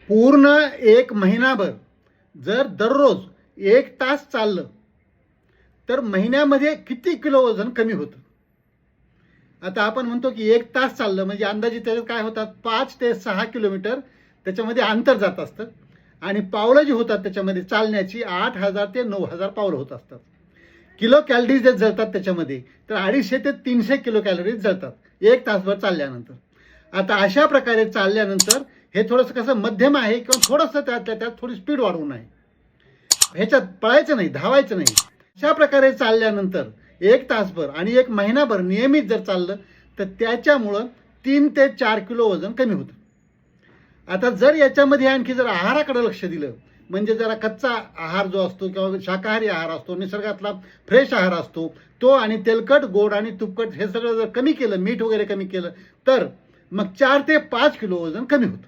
पूर्ण एक महिनाभर जर दररोज 1 तास चाललं तर महिन्यामध्ये किती किलो वजन कमी होतं. आता आपण म्हणतो की 1 तास चाललं म्हणजे अंदाजे त्याच्यात काय होतात 5 ते 6 किलोमीटर त्याच्यामध्ये अंतर जात असतं आणि पावलं जी होतात त्याच्यामध्ये चालण्याची 8,000 ते 9,000 पावलं होत असतात. किलो कॅलरीज जे जळतात त्याच्यामध्ये तर 250 ते 300 किलो कॅलरीज जळतात 1 तासभर चालल्यानंतर. आता अशा प्रकारे चालल्यानंतर हे थोडंसं कसं मध्यम आहे किंवा थोडंसं त्यातल्या त्यात थोडी स्पीड वाढवून आहे. ह्याच्यात पळायचं नाही, धावायचं नाही. अशा प्रकारे चालल्यानंतर 1 तासभर आणि 1 महिनाभर नियमित जर चाललं तर त्याच्यामुळं 3 ते 4 किलो वजन कमी होतं. आता जर याच्यामध्ये आणखी जर आहाराकडे लक्ष दिलं म्हणजे जरा कच्चा आहार जो असतो किंवा शाकाहारी आहार असतो, निसर्गातला फ्रेश आहार असतो तो आणि तेलकट, गोड आणि तुपकट हे सगळं जर कमी केलं, मीठ वगैरे कमी केलं तर मग 4 ते 5 किलो वजन कमी होतं.